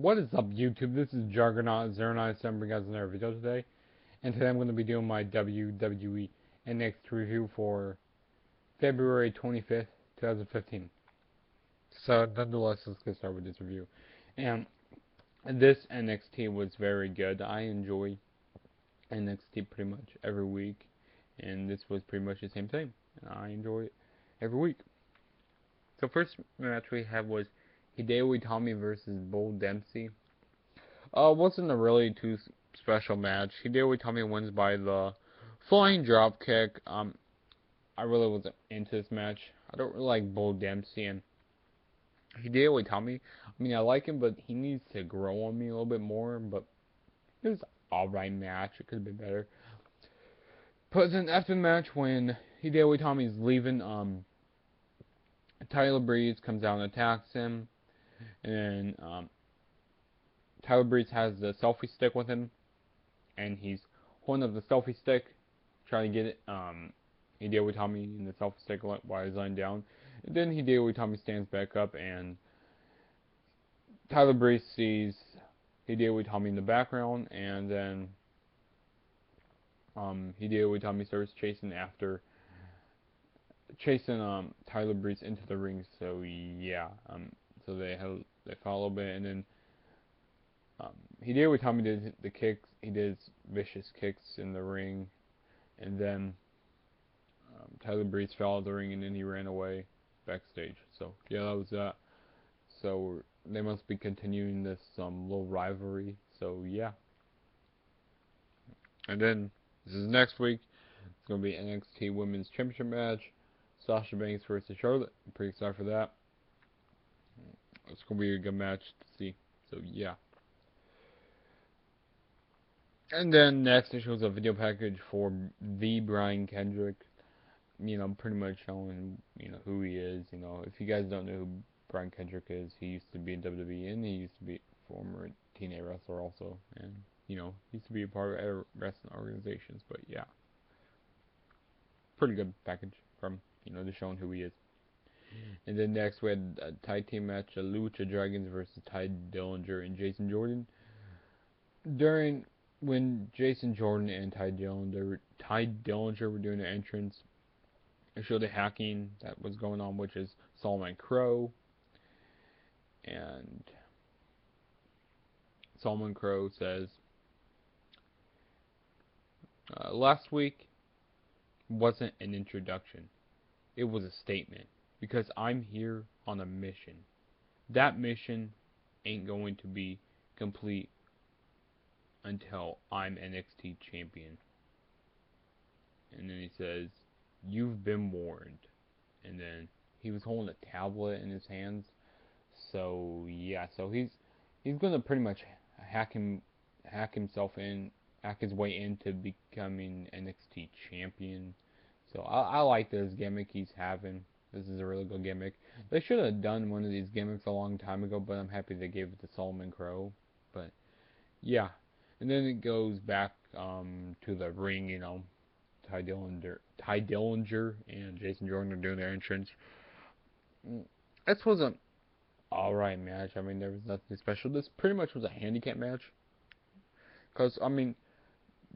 What is up, YouTube? This is Juggernaut09 bringing guys another video today, and today I'm going to be doing my WWE NXT review for February 25th, 2015. So, nonetheless, let's get started with this review. And this NXT was very good. I enjoy NXT pretty much every week, and this was pretty much the same thing. I enjoy it every week. So, first match we had was Hideo Itami versus Bull Dempsey. Wasn't a really too special match. Hideo Itami wins by the flying drop kick. I really wasn't into this match. I don't really like Bull Dempsey and Hideo Itami. I mean, I like him, but he needs to grow on me a little bit more. But it was an alright match. It could have been better. But then after the match, when Hideo Itami is leaving, Tyler Breeze comes out and attacks him, and then Tyler Breeze has the selfie stick with him, and he's holding up the selfie stick, trying to get it, Hideo Itami in the selfie stick while he's lying down. And then Hideo Itami stands back up, and Tyler Breeze sees Hideo Itami in the background, and then Hideo Itami starts chasing Tyler Breeze into the ring. So yeah, so they fought a little bit, and then Hideo Itami did the kicks. He did vicious kicks in the ring, and then Tyler Breeze fell out of the ring, and then he ran away backstage. So yeah, that was that. So they must be continuing this little rivalry. So yeah, and then this is next week. It's gonna be NXT Women's Championship match. Sasha Banks versus Charlotte. I'm pretty excited for that. It's gonna be a good match to see. So yeah. And then next it shows a video package for the Brian Kendrick. Pretty much showing, who he is. If you guys don't know who Brian Kendrick is, he used to be in WWE, and he used to be a former TNA wrestler also. And, he used to be a part of wrestling organizations. But yeah, pretty good package from, just showing who he is. And then next we had a tag team match, Lucha Dragons versus Ty Dillinger and Jason Jordan. When Jason Jordan and Ty Dillinger were doing their entrance, it showed the hacking that was going on, which is Solomon Crow. And Solomon Crow says, last week wasn't an introduction. It was a statement. Because I'm here on a mission. That mission ain't going to be complete until I'm NXT champion. And then he says, you've been warned. And then he was holding a tablet in his hands. So yeah, so he's gonna pretty much hack his way into becoming NXT champion. So I like this gimmick he's having. This is a really good gimmick. They should have done one of these gimmicks a long time ago, but I'm happy they gave it to Solomon Crow. But yeah, and then it goes back to the ring. Ty Dillinger and Jason Jordan are doing their entrance. This was an alright match. I mean, there was nothing special. This pretty much was a handicap match. Because, I mean,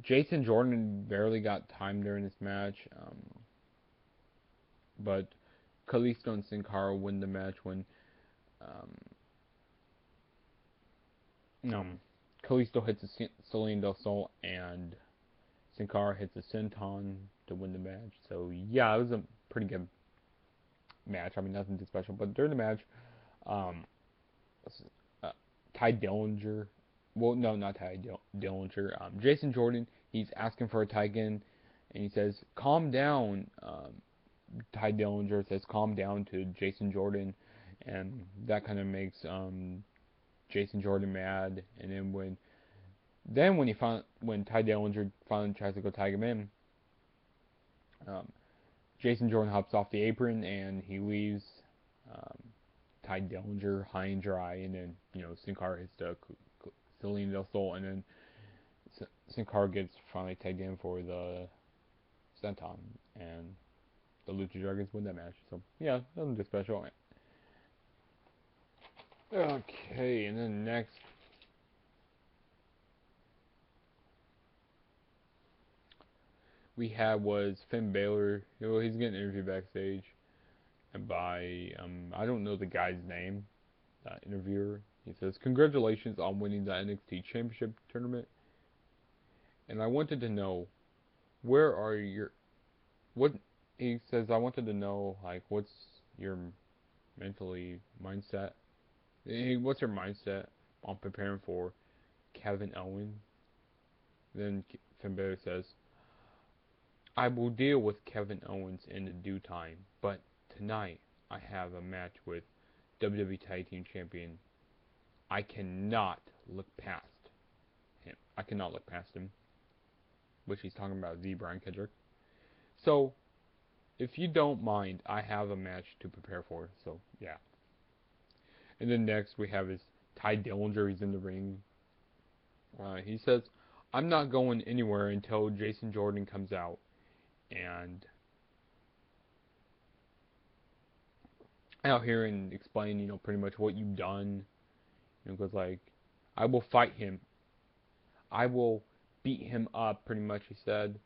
Jason Jordan barely got time during this match. But Kalisto and Sin Cara win the match when Kalisto hits a Celine Del Sol and Sin Cara hits a Senton to win the match. So yeah, it was a pretty good match. I mean, nothing too special. But during the match, Ty Dillinger, well, no, not Ty Dillinger. Jason Jordan, he's asking for a tag in, and he says, "Calm down." Ty Dillinger says, "Calm down" to Jason Jordan, and that kind of makes Jason Jordan mad. And then when Ty Dillinger finally tries to go tag him in, Jason Jordan hops off the apron and he leaves Ty Dillinger high and dry. And then Sin Cara hits the Celine Del Sol, and then Sin Cara gets finally tagged in for the senton, and the Lucha Dragons win that match. So yeah, nothing too special. Okay, and then next we had was Finn Balor. Well, he's getting interviewed backstage, and by I don't know the guy's name, that interviewer. He says, "Congratulations on winning the NXT Championship tournament." And I wanted to know, where are your what? He says, "I wanted to know, like, what's your mentally mindset? What's your mindset on preparing for Kevin Owens?" Then Finn Balor says, "I will deal with Kevin Owens in due time, but tonight I have a match with WWE Tag Team Champion. I cannot look past him. I cannot look past him," which he's talking about Brian Kendrick. So, if you don't mind, I have a match to prepare for. So, yeah. And then next we have is Ty Dillinger. He's in the ring. He says, "I'm not going anywhere until Jason Jordan comes out." And out here and explain, pretty much what you've done. Because like, "I will fight him. I will beat him up," pretty much he said.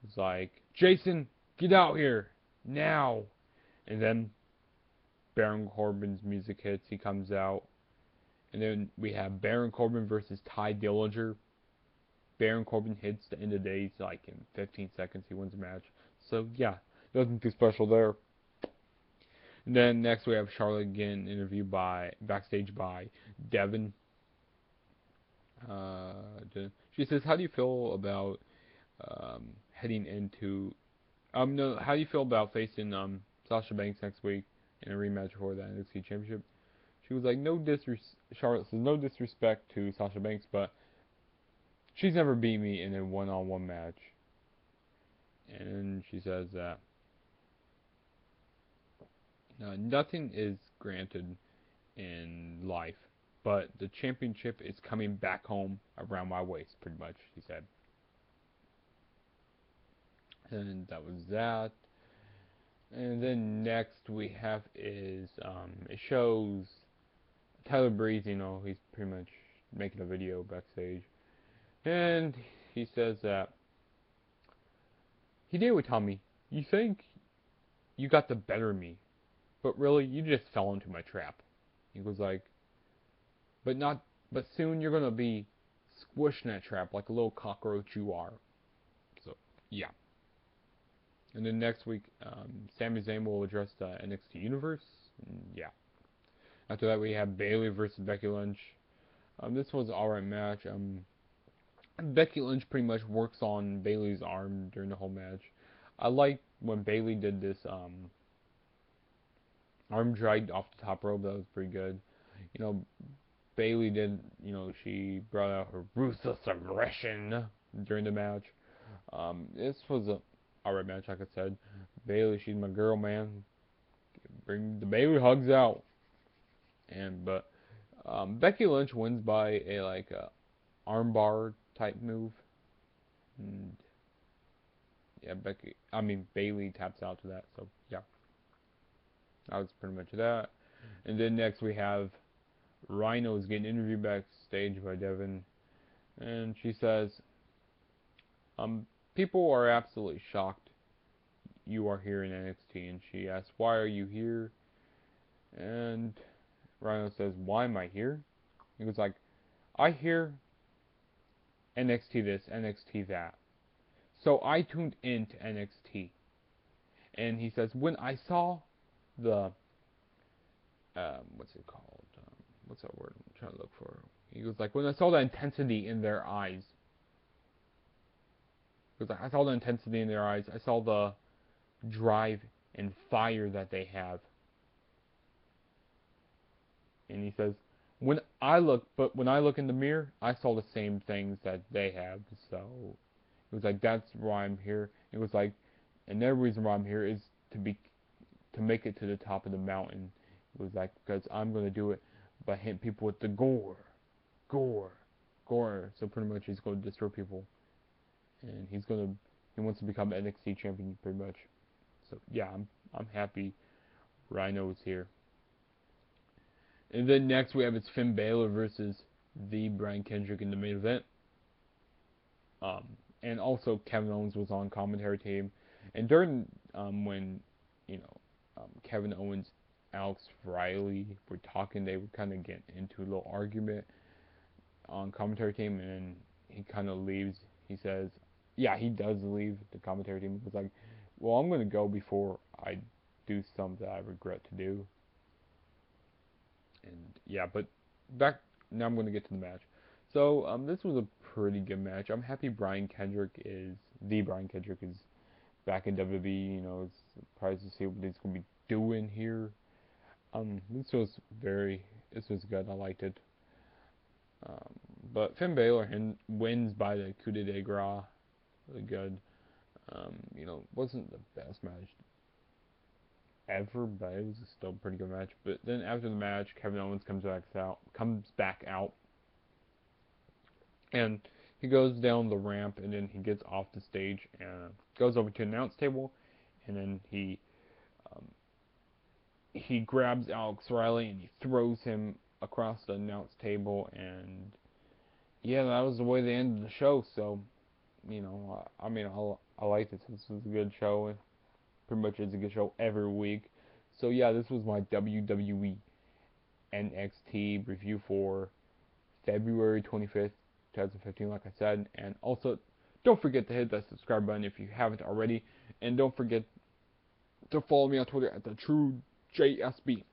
It's like, "Jason, get out here now!" And then Baron Corbin's music hits. He comes out, and then we have Baron Corbin versus Ty Dillinger. Baron Corbin hits the end of the days like in 15 seconds. He wins the match. So yeah, nothing too special there. And then next we have Charlotte getting interviewed backstage by Devin. She says, "How do you feel about heading into no? How do you feel about facing Sasha Banks next week in a rematch for the NXT Championship?" She was like, Charlotte says, "No disrespect to Sasha Banks, but she's never beat me in a one-on-one match." And she says that nothing is granted in life, but the championship is coming back home around my waist, pretty much, she said. And that was that. And then next we have is, it shows Tyler Breeze, he's pretty much making a video backstage. And he says that he did with Tommy. "You think you got the better of me, but really you just fell into my trap." He was like, but soon you're gonna be squished in that trap like a little cockroach you are." So yeah. And then next week, Sami Zayn will address the NXT Universe. And yeah. After that, we have Bayley versus Becky Lynch. This was an alright match. Becky Lynch pretty much works on Bayley's arm during the whole match. I like when Bayley did this arm drag off the top rope. That was pretty good. Bayley did, she brought out her ruthless aggression during the match. This was a alright match, like I said. Bayley, she's my girl, man. Bring the Bayley hugs out. But Becky Lynch wins by a armbar type move. And yeah, Bayley taps out to that. So yeah, that was pretty much that. And then next we have Rhino's getting interviewed backstage by Devin, and she says, "People are absolutely shocked you are here in NXT." And she asks, "Why are you here?" And Rhino says, "Why am I here?" He goes like, "I hear NXT this, NXT that. So I tuned into NXT." And he says, "When I saw the, what's it called? What's that word I'm trying to look for?" He goes like, "When I saw the intensity in their eyes." He goes like, "I saw the intensity in their eyes. I saw the drive and fire that they have." And he says, when I look in the mirror, I saw the same things that they have." So it was like, "That's why I'm here." It was like, "Another reason why I'm here is to make it to the top of the mountain." It was like, "Because I'm gonna do it by hitting people with the gore, gore, gore." So pretty much he's going to destroy people, and he wants to become NXT champion pretty much. So yeah, I'm happy Rhino is here. And then next we have it's Finn Balor versus the Brian Kendrick in the main event. And also Kevin Owens was on commentary team. And during when you know Kevin Owens, Alex Riley were talking, they were kind of getting into a little argument on commentary team, and then he kind of leaves. He says, yeah, he does leave the commentary team. He was like, well, I'm gonna go before I do something I regret to do. And yeah, but back now I'm gonna get to the match. So this was a pretty good match. I'm happy Brian Kendrick is back in WWE. You know, it's surprised to see what he's gonna be doing here. This was good. I liked it. Um, but Finn Balor wins by the coup de grace. Really good. Wasn't the best match ever, but it was still a pretty good match. But then after the match, Kevin Owens comes back out, and he goes down the ramp, and then he gets off the stage and goes over to the announce table, and then um, he grabs Alex Riley and he throws him across the announce table, and yeah, that was the way they ended the show. So I like this. This was a good show. It pretty much is a good show every week. So yeah, this was my WWE NXT review for February 25th, 2015, like I said. And also, don't forget to hit that subscribe button if you haven't already. And don't forget to follow me on Twitter at TheTrueJSB.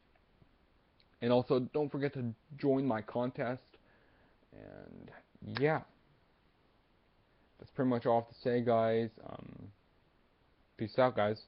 And also, don't forget to join my contest. And yeah, that's pretty much all I have to say, guys. Peace out, guys.